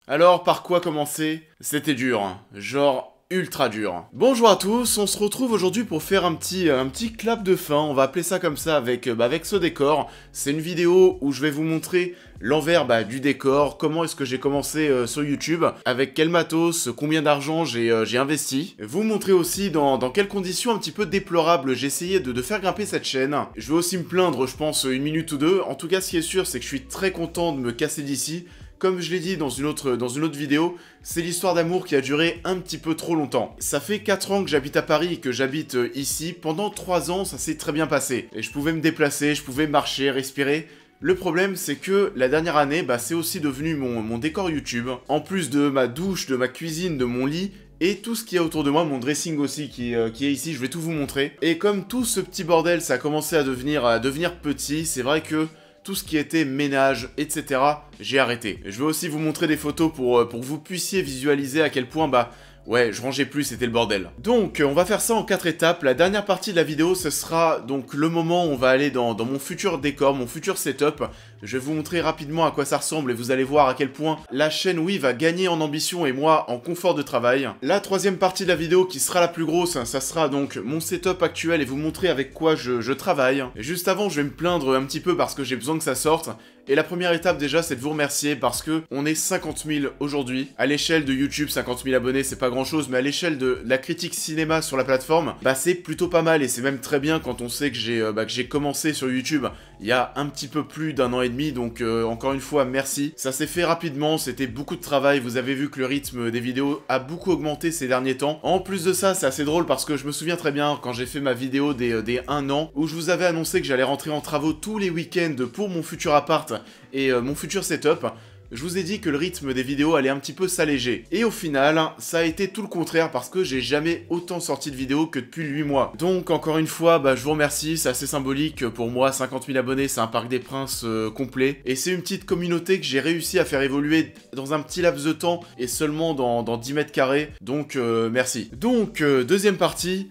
Alors, par quoi commencer? C'était dur, hein. Genre ultra dur. Bonjour à tous, on se retrouve aujourd'hui pour faire un petit clap de fin, on va appeler ça comme ça avec ce décor. C'est une vidéo où je vais vous montrer l'envers du décor, comment est-ce que j'ai commencé sur YouTube, avec quel matos, combien d'argent j'ai investi. Vous montrer aussi dans quelles conditions un petit peu déplorables j'ai essayé de faire grimper cette chaîne. Je vais aussi me plaindre, je pense, une minute ou deux. En tout cas, ce qui est sûr, c'est que je suis très content de me casser d'ici. Comme je l'ai dit dans une autre vidéo, c'est l'histoire d'amour qui a duré un petit peu trop longtemps. Ça fait 4 ans que j'habite à Paris et que j'habite ici. Pendant 3 ans, ça s'est très bien passé. Et je pouvais me déplacer, je pouvais marcher, respirer. Le problème, c'est que la dernière année, c'est aussi devenu mon décor YouTube. En plus de ma douche, de ma cuisine, de mon lit, et tout ce qu'il y a autour de moi, mon dressing aussi qui est ici, je vais tout vous montrer. Et comme tout ce petit bordel, ça a commencé à devenir petit, c'est vrai que tout ce qui était ménage, etc., j'ai arrêté. Je vais aussi vous montrer des photos pour que vous puissiez visualiser à quel point, ouais, je rangeais plus, c'était le bordel. Donc, on va faire ça en 4 étapes. La dernière partie de la vidéo, ce sera donc le moment où on va aller dans mon futur décor, mon futur setup. Je vais vous montrer rapidement à quoi ça ressemble et vous allez voir à quel point la chaîne, oui, va gagner en ambition et moi en confort de travail. La troisième partie de la vidéo qui sera la plus grosse, ça sera donc mon setup actuel et vous montrer avec quoi je travaille. Et juste avant, je vais me plaindre un petit peu parce que j'ai besoin que ça sorte. Et la première étape déjà, c'est de vous remercier parce que on est 50 000 aujourd'hui. À l'échelle de YouTube, 50 000 abonnés, c'est pas grand chose, mais à l'échelle de la critique cinéma sur la plateforme, c'est plutôt pas mal et c'est même très bien quand on sait que j'ai commencé sur YouTube il y a un petit peu plus d'un an et demi, donc encore une fois, merci. Ça s'est fait rapidement, c'était beaucoup de travail, vous avez vu que le rythme des vidéos a beaucoup augmenté ces derniers temps. En plus de ça, c'est assez drôle parce que je me souviens très bien quand j'ai fait ma vidéo des 1 an, où je vous avais annoncé que j'allais rentrer en travaux tous les week-ends pour mon futur appart et mon futur setup. Je vous ai dit que le rythme des vidéos allait un petit peu s'alléger. Et au final, ça a été tout le contraire parce que j'ai jamais autant sorti de vidéos que depuis 8 mois. Donc encore une fois, je vous remercie, c'est assez symbolique pour moi, 50 000 abonnés, c'est un Parc des Princes complet. Et c'est une petite communauté que j'ai réussi à faire évoluer dans un petit laps de temps et seulement dans 10 mètres carrés. Donc merci. Donc deuxième partie.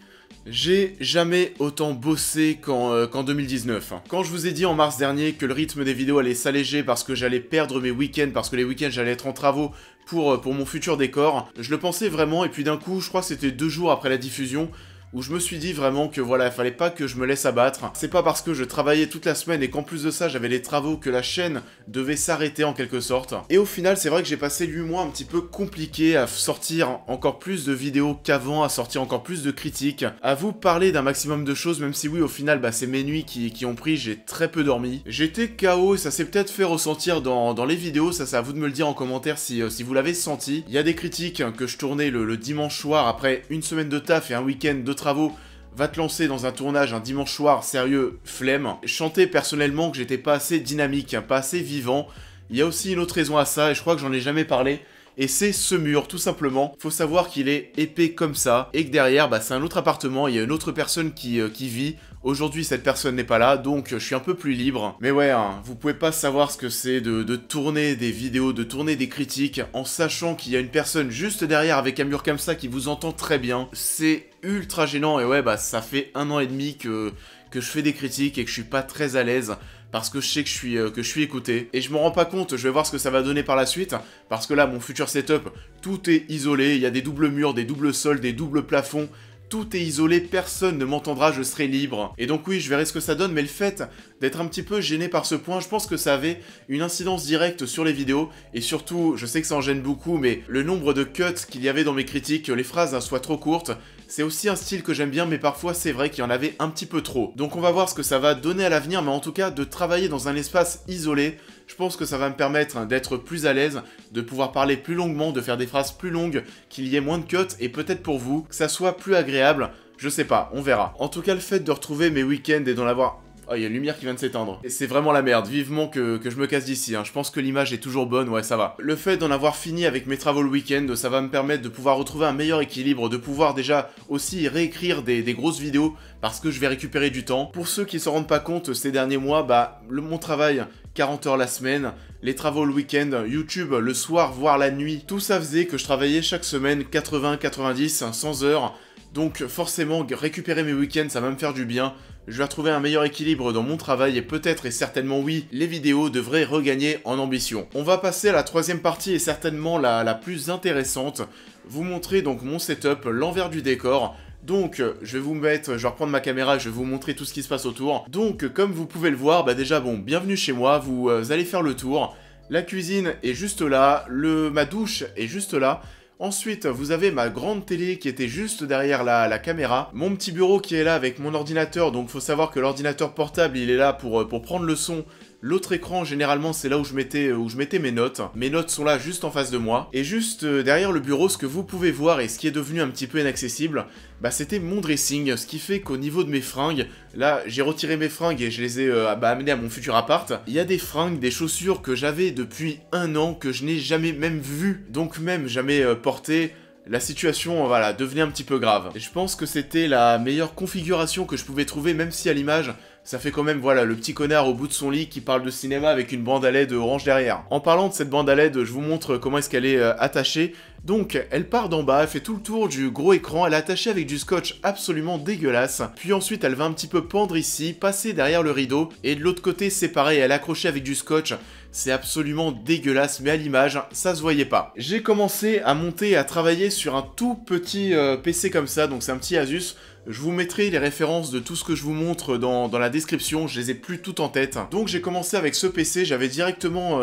J'ai jamais autant bossé qu'en 2019. Quand je vous ai dit en mars dernier que le rythme des vidéos allait s'alléger parce que j'allais perdre mes week-ends, parce que les week-ends j'allais être en travaux pour mon futur décor, je le pensais vraiment et puis d'un coup, je crois que c'était 2 jours après la diffusion, où je me suis dit vraiment que voilà, il fallait pas que je me laisse abattre. C'est pas parce que je travaillais toute la semaine et qu'en plus de ça, j'avais les travaux que la chaîne devait s'arrêter en quelque sorte. Et au final, c'est vrai que j'ai passé 8 mois un petit peu compliqués à sortir encore plus de vidéos qu'avant, à sortir encore plus de critiques, à vous parler d'un maximum de choses, même si oui, au final, c'est mes nuits qui ont pris, j'ai très peu dormi. J'étais KO et ça s'est peut-être fait ressentir dans les vidéos, ça c'est à vous de me le dire en commentaire si vous l'avez senti. Il y a des critiques que je tournais le dimanche soir après une semaine de taf et un week-end de travaux, va te lancer dans un tournage un dimanche soir, sérieux, flemme. Je sentais personnellement que j'étais pas assez dynamique, pas assez vivant. Il y a aussi une autre raison à ça, et je crois que j'en ai jamais parlé, et c'est ce mur, tout simplement. Faut savoir qu'il est épais comme ça, et que derrière, c'est un autre appartement, il y a une autre personne qui vit. Aujourd'hui, cette personne n'est pas là, donc je suis un peu plus libre. Mais ouais, vous pouvez pas savoir ce que c'est de tourner des vidéos, de tourner des critiques, en sachant qu'il y a une personne juste derrière avec un mur comme ça qui vous entend très bien. C'est ultra gênant, et ouais, ça fait 1 an et demi que je fais des critiques et que je suis pas très à l'aise. Parce que je sais que je suis écouté. Et je me rends pas compte, je vais voir ce que ça va donner par la suite. Parce que là, mon futur setup, tout est isolé. Il y a des doubles murs, des doubles sols, des doubles plafonds. Tout est isolé, personne ne m'entendra, je serai libre. Et donc oui, je verrai ce que ça donne, mais le fait d'être un petit peu gêné par ce point, je pense que ça avait une incidence directe sur les vidéos. Et surtout, je sais que ça en gêne beaucoup, mais le nombre de cuts qu'il y avait dans mes critiques, que les phrases soient trop courtes, c'est aussi un style que j'aime bien, mais parfois c'est vrai qu'il y en avait un petit peu trop. Donc on va voir ce que ça va donner à l'avenir, mais en tout cas, de travailler dans un espace isolé, je pense que ça va me permettre d'être plus à l'aise, de pouvoir parler plus longuement, de faire des phrases plus longues, qu'il y ait moins de cuts, et peut-être pour vous, que ça soit plus agréable. Je sais pas, on verra. En tout cas, le fait de retrouver mes week-ends et d'en avoir... Oh, il y a une lumière qui vient de s'éteindre. Et c'est vraiment la merde, vivement que je me casse d'ici. Je pense que l'image est toujours bonne, ouais, ça va. Le fait d'en avoir fini avec mes travaux le week-end, ça va me permettre de pouvoir retrouver un meilleur équilibre, de pouvoir déjà aussi réécrire des grosses vidéos, parce que je vais récupérer du temps. Pour ceux qui ne s'en rendent pas compte, ces derniers mois, mon travail, 40 heures la semaine, les travaux le week-end, YouTube le soir, voire la nuit, tout ça faisait que je travaillais chaque semaine 80, 90, 100 heures. Donc forcément, récupérer mes week-ends, ça va me faire du bien. Je vais retrouver un meilleur équilibre dans mon travail et peut-être et certainement oui, les vidéos devraient regagner en ambition. On va passer à la troisième partie et certainement la plus intéressante. Vous montrer donc mon setup, l'envers du décor. Donc, je vais reprendre ma caméra et je vais vous montrer tout ce qui se passe autour. Donc, comme vous pouvez le voir, déjà bon, bienvenue chez moi, vous allez faire le tour. La cuisine est juste là, ma douche est juste là. Ensuite, vous avez ma grande télé qui était juste derrière la caméra. Mon petit bureau qui est là avec mon ordinateur. Donc, faut savoir que l'ordinateur portable, il est là pour prendre le son. L'autre écran, généralement, c'est là où je mettais mes notes. Mes notes sont là juste en face de moi. Et juste derrière le bureau, ce que vous pouvez voir et ce qui est devenu un petit peu inaccessible, c'était mon dressing. Ce qui fait qu'au niveau de mes fringues, là, j'ai retiré mes fringues et je les ai amenées à mon futur appart. Il y a des fringues, des chaussures que j'avais depuis 1 an, que je n'ai jamais même vues, donc même jamais portées. La situation, voilà, devenait un petit peu grave. Et je pense que c'était la meilleure configuration que je pouvais trouver, même si à l'image, ça fait quand même, voilà, le petit connard au bout de son lit qui parle de cinéma avec une bande à LED orange derrière. En parlant de cette bande à LED, je vous montre comment est-ce qu'elle est attachée. Donc, elle part d'en bas, elle fait tout le tour du gros écran, elle est attachée avec du scotch absolument dégueulasse. Puis ensuite, elle va un petit peu pendre ici, passer derrière le rideau. Et de l'autre côté, c'est pareil, elle est accrochée avec du scotch. C'est absolument dégueulasse, mais à l'image, ça se voyait pas. J'ai commencé à monter et à travailler sur un tout petit PC comme ça, donc c'est un petit Asus. Je vous mettrai les références de tout ce que je vous montre dans la description, je les ai plus toutes en tête. Donc j'ai commencé avec ce PC, j'avais directement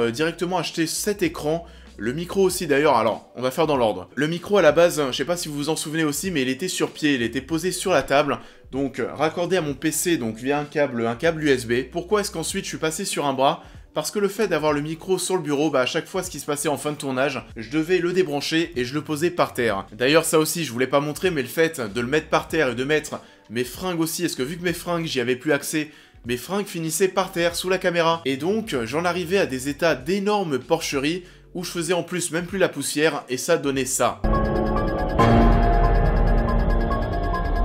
acheté cet écran. Le micro aussi d'ailleurs, alors on va faire dans l'ordre. Le micro à la base, je sais pas si vous vous en souvenez aussi, mais il était sur pied, il était posé sur la table. Donc raccordé à mon PC, donc via un câble USB. Pourquoi est-ce qu'ensuite je suis passé sur un bras ? Parce que le fait d'avoir le micro sur le bureau, à chaque fois ce qui se passait en fin de tournage, je devais le débrancher et je le posais par terre. D'ailleurs ça aussi je voulais pas montrer, mais le fait de le mettre par terre et de mettre mes fringues aussi, est-ce que vu que mes fringues j'y avais plus accès, mes fringues finissaient par terre sous la caméra. Et donc j'en arrivais à des états d'énormes porcheries où je faisais en plus même plus la poussière et ça donnait ça.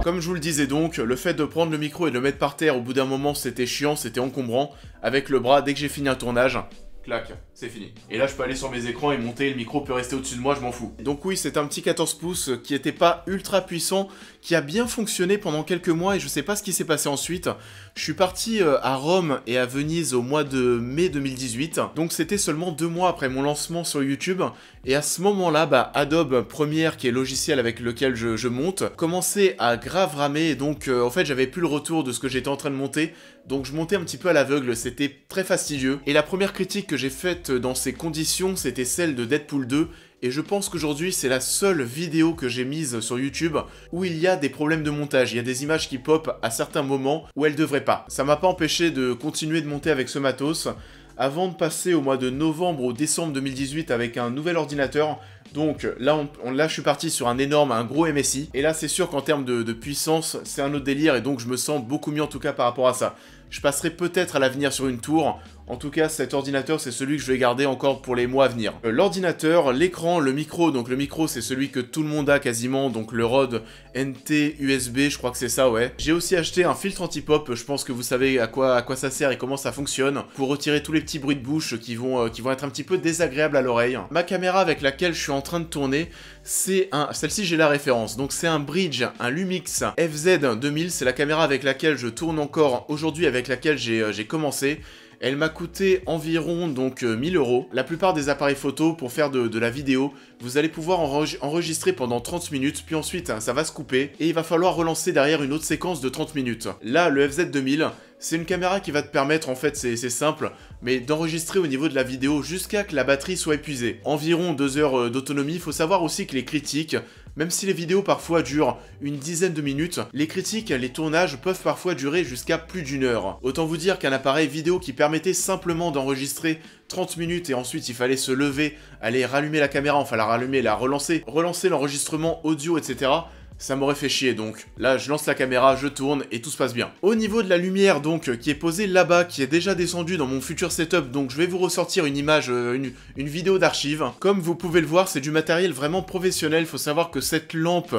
Comme je vous le disais donc, le fait de prendre le micro et de le mettre par terre au bout d'un moment c'était chiant, c'était encombrant. Avec le bras, dès que j'ai fini un tournage, clac, c'est fini. Et là je peux aller sur mes écrans et monter, le micro peut rester au-dessus de moi, je m'en fous. Donc oui, c'est un petit 14 pouces qui était pas ultra puissant, qui a bien fonctionné pendant quelques mois et je sais pas ce qui s'est passé ensuite. Je suis parti à Rome et à Venise au mois de mai 2018, donc c'était seulement 2 mois après mon lancement sur YouTube. Et à ce moment-là, Adobe Premiere, qui est le logiciel avec lequel je monte, commençait à grave ramer et donc en fait j'avais plus le retour de ce que j'étais en train de monter. Donc je montais un petit peu à l'aveugle, c'était très fastidieux. Et la première critique que j'ai faite dans ces conditions, c'était celle de Deadpool 2. Et je pense qu'aujourd'hui, c'est la seule vidéo que j'ai mise sur YouTube où il y a des problèmes de montage. Il y a des images qui pop à certains moments où elles devraient pas. Ça m'a pas empêché de continuer de monter avec ce matos, avant de passer au mois de novembre ou décembre 2018 avec un nouvel ordinateur. Donc là, là je suis parti sur un gros MSI. Et là, c'est sûr qu'en termes de puissance, c'est un autre délire. Et donc, je me sens beaucoup mieux en tout cas par rapport à ça. Je passerai peut-être à l'avenir sur une tour. En tout cas, cet ordinateur, c'est celui que je vais garder encore pour les mois à venir. L'ordinateur, l'écran, le micro. Donc le micro, c'est celui que tout le monde a quasiment. Donc le Rode NT USB, je crois que c'est ça, ouais. J'ai aussi acheté un filtre anti-pop. Je pense que vous savez à quoi ça sert et comment ça fonctionne. Pour retirer tous les petits bruits de bouche qui vont être un petit peu désagréables à l'oreille. Ma caméra avec laquelle je suis en train de tourner, c'est celle-ci, j'ai la référence. Donc c'est un Bridge, un Lumix FZ2000. C'est la caméra avec laquelle je tourne encore aujourd'hui, avec laquelle j'ai commencé. Elle m'a coûté environ donc 1000 €. La plupart des appareils photo pour faire de la vidéo, vous allez pouvoir enregistrer pendant 30 minutes, puis ensuite ça va se couper, et il va falloir relancer derrière une autre séquence de 30 minutes. Là, le FZ2000, c'est une caméra qui va te permettre, en fait c'est simple, mais d'enregistrer au niveau de la vidéo jusqu'à que la batterie soit épuisée. Environ 2 heures d'autonomie. Il faut savoir aussi que les critiques, même si les vidéos parfois durent une dizaine de minutes, les critiques, les tournages peuvent parfois durer jusqu'à plus d'1 heure. Autant vous dire qu'un appareil vidéo qui permettait simplement d'enregistrer 30 minutes et ensuite il fallait se lever, aller rallumer la caméra, enfin la rallumer, la relancer l'enregistrement audio, etc. Ça m'aurait fait chier, donc là je lance la caméra, je tourne et tout se passe bien. Au niveau de la lumière donc qui est posée là-bas, qui est déjà descendue dans mon futur setup, donc je vais vous ressortir une image, une vidéo d'archive. Comme vous pouvez le voir, c'est du matériel vraiment professionnel. Il faut savoir que cette lampe,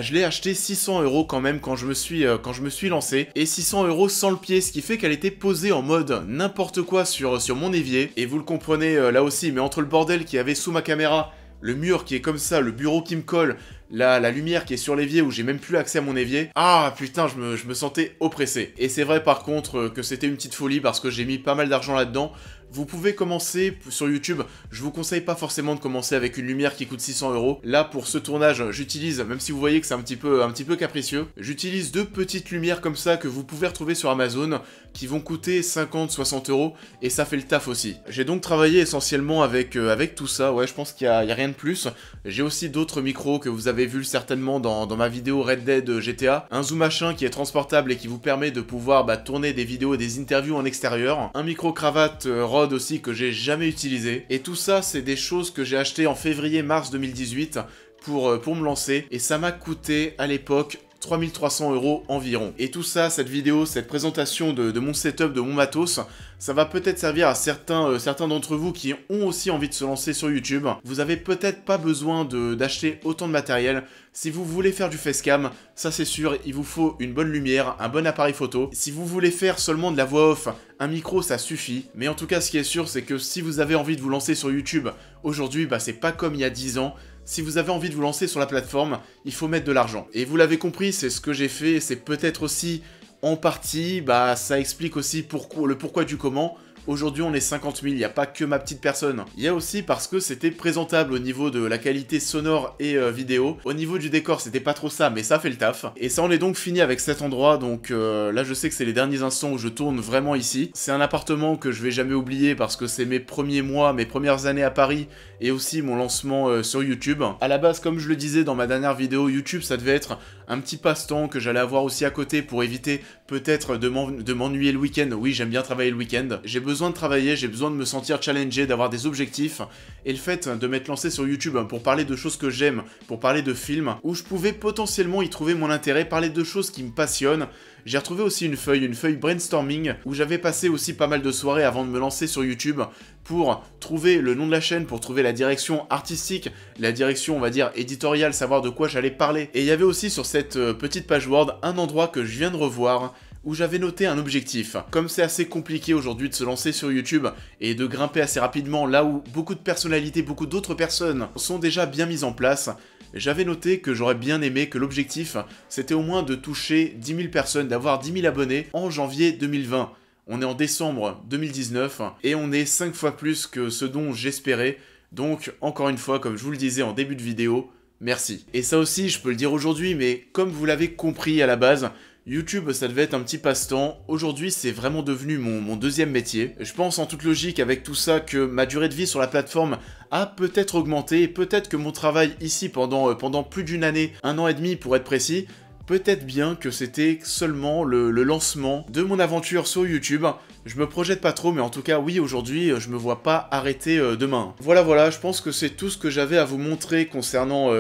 je l'ai achetée 600 € quand même quand je me suis lancé, et 600 € sans le pied, ce qui fait qu'elle était posée en mode n'importe quoi sur mon évier. Et vous le comprenez là aussi, mais entre le bordel qu'il y avait sous ma caméra, le mur qui est comme ça, le bureau qui me colle, la lumière qui est sur l'évier où j'ai même plus accès à mon évier, ah putain, je me sentais oppressé. Et c'est vrai par contre que c'était une petite folie parce que j'ai mis pas mal d'argent là-dedans. Vous pouvez commencer sur YouTube, je vous conseille pas forcément de commencer avec une lumière qui coûte 600 €. Là, pour ce tournage, j'utilise, même si vous voyez que c'est un petit peu capricieux, j'utilise 2 petites lumières comme ça que vous pouvez retrouver sur Amazon, qui vont coûter 50-60 € et ça fait le taf aussi. J'ai donc travaillé essentiellement avec tout ça, ouais, je pense qu'il y a rien de plus. J'ai aussi d'autres micros que vous avez vu certainement dans ma vidéo Red Dead GTA. Un Zoom H1 qui est transportable et qui vous permet de pouvoir tourner des vidéos et des interviews en extérieur. Un micro cravate Rode aussi que j'ai jamais utilisé. Et tout ça, c'est des choses que j'ai acheté en février-mars 2018 pour me lancer. Et ça m'a coûté à l'époque 3300 € environ. Et tout ça, cette vidéo, cette présentation de mon setup, de mon matos, ça va peut-être servir à certains d'entre vous qui ont aussi envie de se lancer sur YouTube. Vous avez peut-être pas besoin d'acheter autant de matériel. Si vous voulez faire du facecam, ça c'est sûr, il vous faut une bonne lumière, un bon appareil photo. Si vous voulez faire seulement de la voix off, un micro ça suffit. Mais en tout cas, ce qui est sûr, c'est que si vous avez envie de vous lancer sur YouTube, aujourd'hui, c'est pas comme il y a 10 ans. Si vous avez envie de vous lancer sur la plateforme, il faut mettre de l'argent. Et vous l'avez compris, c'est ce que j'ai fait, c'est peut-être aussi en partie, ça explique aussi le pourquoi du comment. Aujourd'hui, on est 50 000, il n'y a pas que ma petite personne. Il y a aussi parce que c'était présentable au niveau de la qualité sonore et vidéo. Au niveau du décor, c'était pas trop ça, mais ça fait le taf. Et ça, on est donc fini avec cet endroit. Donc là, je sais que c'est les derniers instants où je tourne vraiment ici. C'est un appartement que je vais jamais oublier parce que c'est mes premiers mois, mes premières années à Paris et aussi mon lancement sur YouTube. À la base, comme je le disais dans ma dernière vidéo, YouTube, ça devait être un petit passe-temps que j'allais avoir aussi à côté pour éviter peut-être de m'ennuyer le week-end. Oui, j'aime bien travailler le week-end. J'ai besoin de travailler, j'ai besoin de me sentir challengé, d'avoir des objectifs. Et le fait de m'être lancé sur YouTube pour parler de choses que j'aime, pour parler de films, où je pouvais potentiellement y trouver mon intérêt, parler de choses qui me passionnent. J'ai retrouvé aussi une feuille brainstorming, où j'avais passé aussi pas mal de soirées avant de me lancer sur YouTube pour trouver le nom de la chaîne, pour trouver la direction artistique, la direction, on va dire, éditoriale, savoir de quoi j'allais parler. Et il y avait aussi sur cette petite page Word un endroit que je viens de revoir, où j'avais noté un objectif. Comme c'est assez compliqué aujourd'hui de se lancer sur YouTube et de grimper assez rapidement là où beaucoup de personnalités, beaucoup d'autres personnes sont déjà bien mises en place, j'avais noté que j'aurais bien aimé que l'objectif, c'était au moins de toucher 10 000 personnes, d'avoir 10 000 abonnés en janvier 2020. On est en décembre 2019 et on est 5 fois plus que ce dont j'espérais. Donc, encore une fois, comme je vous le disais en début de vidéo, merci. Et ça aussi, je peux le dire aujourd'hui, mais comme vous l'avez compris à la base, YouTube, ça devait être un petit passe-temps. Aujourd'hui, c'est vraiment devenu mon deuxième métier. Je pense en toute logique avec tout ça que ma durée de vie sur la plateforme a peut-être augmenté. Et peut-être que mon travail ici pendant plus d'une année, 1 an et demi pour être précis, peut-être bien que c'était seulement le lancement de mon aventure sur YouTube. Je me projette pas trop, mais en tout cas, oui, aujourd'hui, je me vois pas arrêter demain. Voilà, je pense que c'est tout ce que j'avais à vous montrer concernant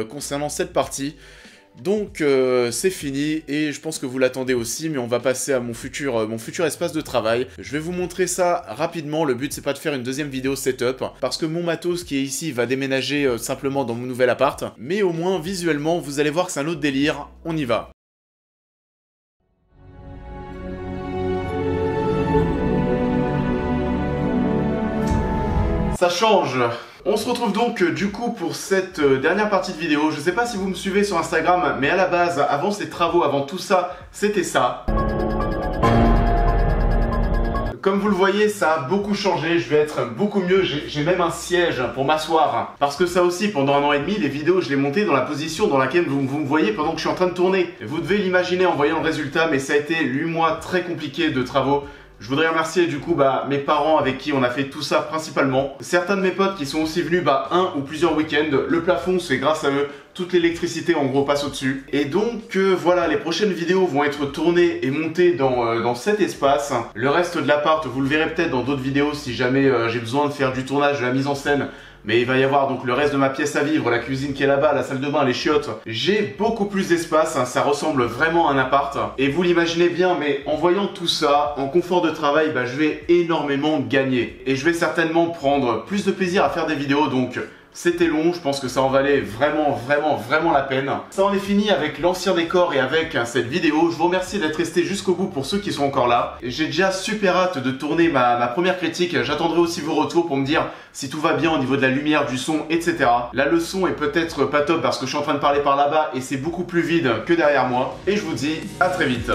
cette partie. Donc c'est fini et je pense que vous l'attendez aussi, mais on va passer à mon futur espace de travail. Je vais vous montrer ça rapidement. Le but c'est pas de faire une deuxième vidéo setup parce que mon matos qui est ici va déménager simplement dans mon nouvel appart, mais au moins visuellement vous allez voir que c'est un autre délire. On y va. Ça change. On se retrouve donc du coup pour cette dernière partie de vidéo. Je sais pas si vous me suivez sur Instagram, mais à la base, avant ces travaux, avant tout ça, c'était ça. Comme vous le voyez, ça a beaucoup changé, je vais être beaucoup mieux, j'ai même un siège pour m'asseoir. Parce que ça aussi, pendant 1 an et demi, les vidéos, je les montais dans la position dans laquelle vous me voyez pendant que je suis en train de tourner. Vous devez l'imaginer en voyant le résultat, mais ça a été 8 mois très compliqués de travaux. Je voudrais remercier du coup mes parents avec qui on a fait tout ça principalement. Certains de mes potes qui sont aussi venus un ou plusieurs week-ends. Le plafond, c'est grâce à eux. Toute l'électricité en gros passe au-dessus. Et donc voilà, les prochaines vidéos vont être tournées et montées dans cet espace. Le reste de l'appart, vous le verrez peut-être dans d'autres vidéos si jamais j'ai besoin de faire du tournage, de la mise en scène. Mais il va y avoir donc le reste de ma pièce à vivre, la cuisine qui est là-bas, la salle de bain, les chiottes. J'ai beaucoup plus d'espace, ça ressemble vraiment à un appart. Et vous l'imaginez bien, mais en voyant tout ça, en confort de travail, je vais énormément gagner. Et je vais certainement prendre plus de plaisir à faire des vidéos, donc C'était long, je pense que ça en valait vraiment la peine. Ça en est fini avec l'ancien décor et avec cette vidéo. Je vous remercie d'être resté jusqu'au bout pour ceux qui sont encore là. J'ai déjà super hâte de tourner ma première critique. J'attendrai aussi vos retours pour me dire si tout va bien au niveau de la lumière, du son, etc. Là, le son est peut-être pas top parce que je suis en train de parler par là-bas et c'est beaucoup plus vide que derrière moi. Et je vous dis à très vite.